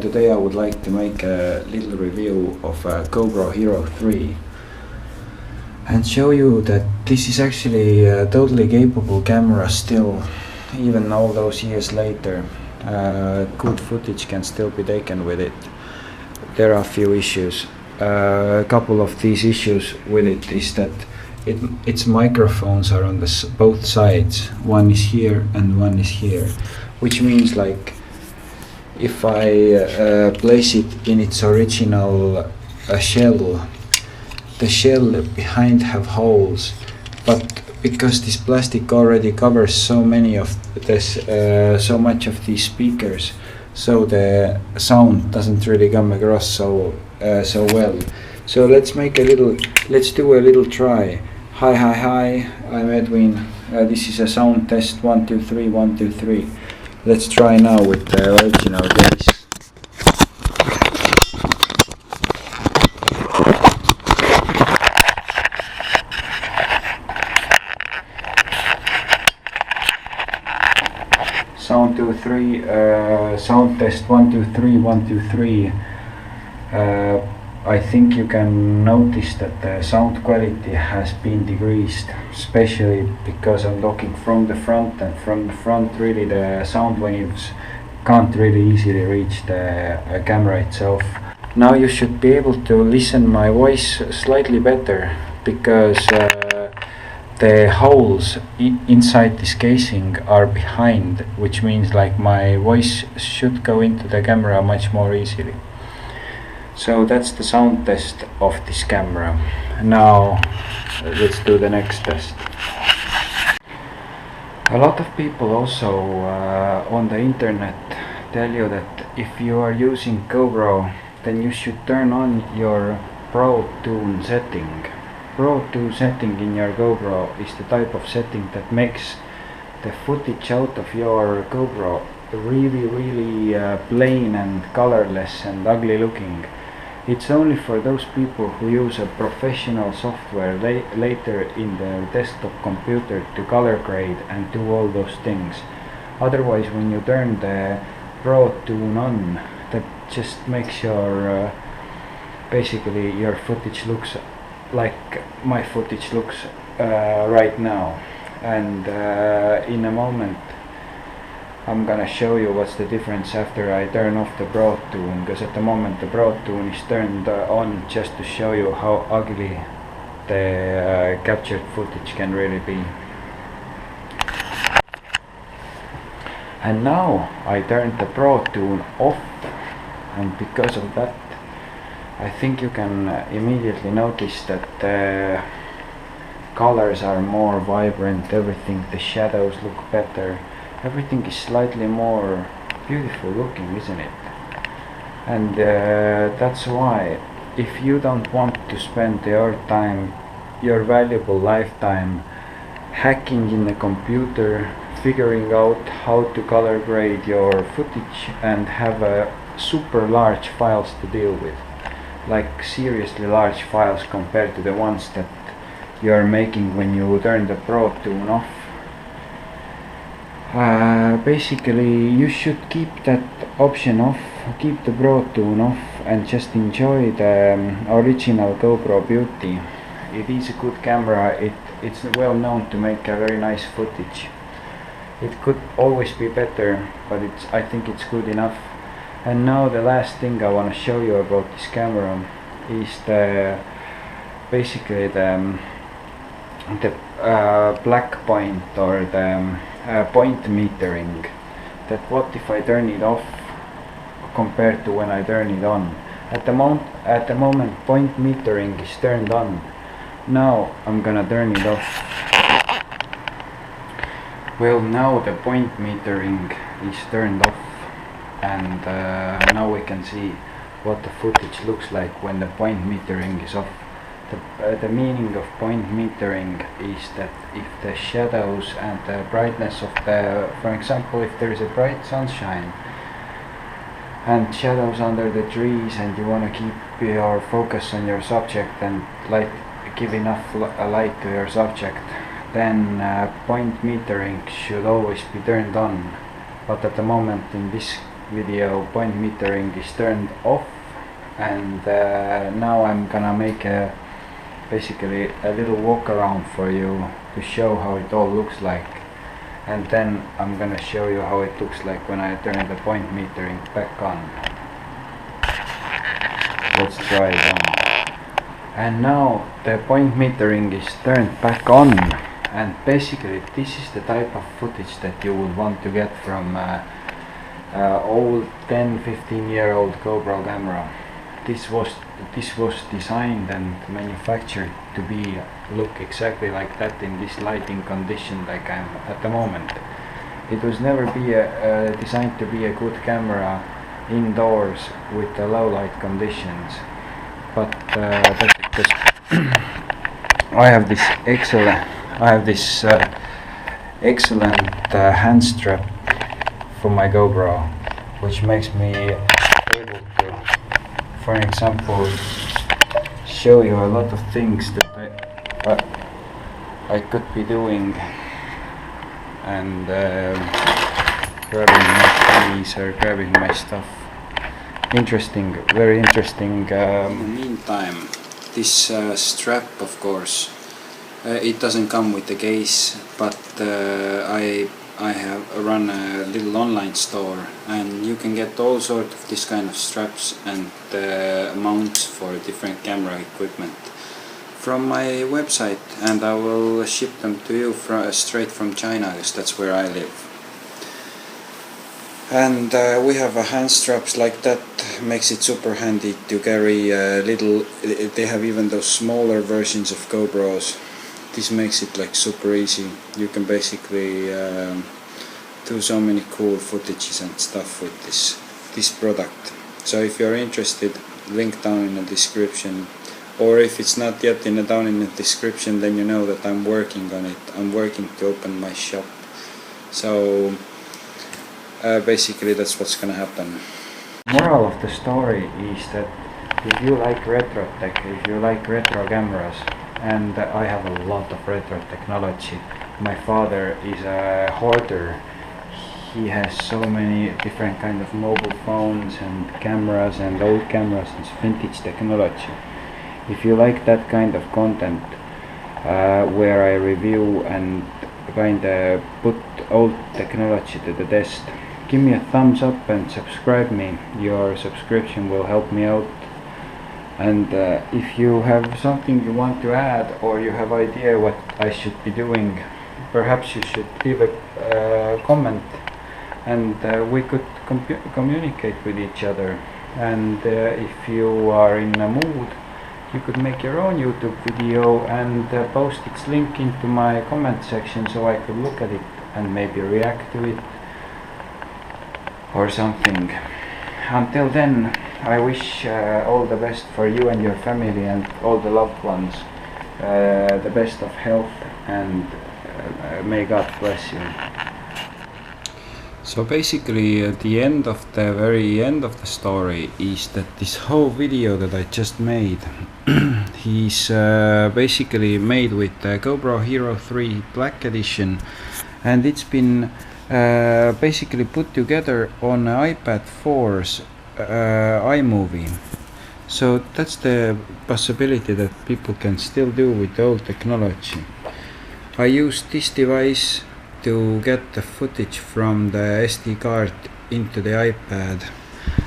today I would like to make a little review of a GoPro Hero 3 and show you that this is actually a totally capable camera still, even all those years later. Good footage can still be taken with it. There are a few issues. A couple of these issues with it is that its microphones are on both sides. One is here and one is here, which means like if I place it in its original shell, the shell behind have holes, but because this plastic already covers so many of this, so much of these speakers, so the sound doesn't really come across so well. So let's do a little try. Hi, I'm Edwin. This is a sound test 1 2 3 1 2 3. Let's try now with the original bass. Sound 2 3, sound test 1 2 3 1 2 3. I think you can notice that the sound quality has been decreased, especially because I'm looking from the front, and from the front really the sound waves can't really easily reach the camera itself. Now you should be able to listen my voice slightly better, because the holes inside this casing are behind, which means like my voice should go into the camera much more easily. So that's the sound test of this camera. Now let's do the next test. A lot of people also on the internet tell you that if you are using GoPro, then you should turn on your Pro Tune setting. Pro Tune setting in your GoPro is the type of setting that makes the footage out of your GoPro really plain and colorless and ugly looking. It's only for those people who use a professional software later in their desktop computer to color grade and do all those things. Otherwise, when you turn the Pro Tune on, that just makes your basically your footage looks like my footage looks right now. And in a moment I'm gonna show you what's the difference after I turn off the Pro Tune, because at the moment the Pro Tune is turned on just to show you how ugly the captured footage can really be. And now I turned the Pro Tune off, and because of that I think you can immediately notice that the colors are more vibrant, everything, the shadows look better. Everything is slightly more beautiful looking, isn't it? And that's why, if you don't want to spend your time, your valuable lifetime, hacking in the computer, figuring out how to color grade your footage and have super large files to deal with, like seriously large files compared to the ones that you're making when you turn the Pro Tune off, basically you should keep that option off, keep the Pro Tune off, and just enjoy the original GoPro beauty. It is a good camera, it's well known to make a very nice footage. It could always be better, but I think it's good enough. And now the last thing I want to show you about this camera is basically the black point, or the point metering. That what if I turn it off compared to when I turn it on. At the moment point metering is turned on. Now I'm gonna turn it off. Well, now the point metering is turned off, and now we can see what the footage looks like when the point metering is off. The meaning of point metering is that if the shadows and the brightness of for example, if there is a bright sunshine and shadows under the trees, and you want to keep your focus on your subject and give enough light to your subject, then point metering should always be turned on. But at the moment in this video point metering is turned off, and now I'm gonna make basically a little walk around for you to show how it all looks like, and then I'm gonna show you how it looks like when I turn the point metering back on. Let's try it on. And now the point metering is turned back on, and basically this is the type of footage that you would want to get from old 10-15-year-old GoPro camera. This was designed and manufactured to look exactly like that in this lighting condition like I'm at the moment. It was never designed to be a good camera indoors with the low light conditions, but that's because I have this excellent hand strap for my GoPro, which makes me able to, for example, show you a lot of things that I could be doing, and grabbing my keys or grabbing my stuff. Interesting, very interesting. In the meantime, this strap, of course, it doesn't come with the case, but I have run a little online store, and you can get all sorts of this kind of straps and mounts for different camera equipment from my website, and I will ship them to you straight from China, because that's where I live. And we have hand straps like that, makes it super handy to carry little. They have even those smaller versions of GoPros. This makes it like super easy. You can basically do so many cool footages and stuff with this product. So if you're interested, link down in the description, or if it's not yet down in the description, then you know that I'm working on it. I'm working to open my shop. So basically that's what's gonna happen. Moral of the story is that if you like retro tech, if you like retro cameras, and I have a lot of retro technology. My father is a hoarder. He has so many different kind of mobile phones and cameras and old cameras and vintage technology. If you like that kind of content, where I review and kind of put old technology to the test, give me a thumbs up and subscribe me. Your subscription will help me out. And if you have something you want to add, or you have idea what I should be doing, perhaps you should leave a comment, and we could communicate with each other. And if you are in a mood, you could make your own YouTube video and post its link into my comment section, so I could look at it and maybe react to it or something. Until then, I wish all the best for you and your family and all the loved ones. The best of health, and may God bless you. So basically the very end of the story is that this whole video that I just made is basically made with the GoPro Hero3 Black edition, and it's been basically put together on iPad 4's iMovie. So that's the possibility that people can still do with the old technology. I used this device to get the footage from the SD card into the iPad,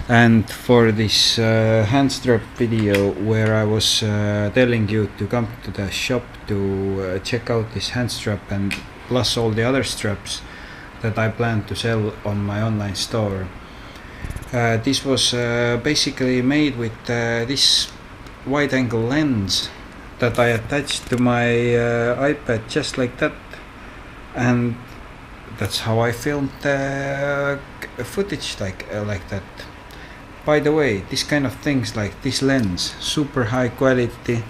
and for this hand strap video where I was telling you to come to the shop to check out this hand strap and plus all the other straps that I plan to sell on my online store. This was basically made with this wide-angle lens that I attached to my iPad just like that, and that's how I filmed the footage like that. By the way, this kind of things like this lens, super high quality,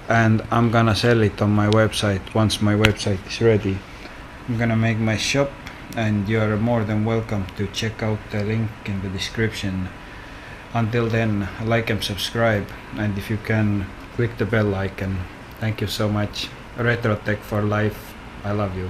and I'm gonna sell it on my website once my website is ready. I'm gonna make my shop, and you're more than welcome to check out the link in the description. Until then, like and subscribe, and if you can, click the bell icon. Thank you so much. Retro Tech for life. I love you.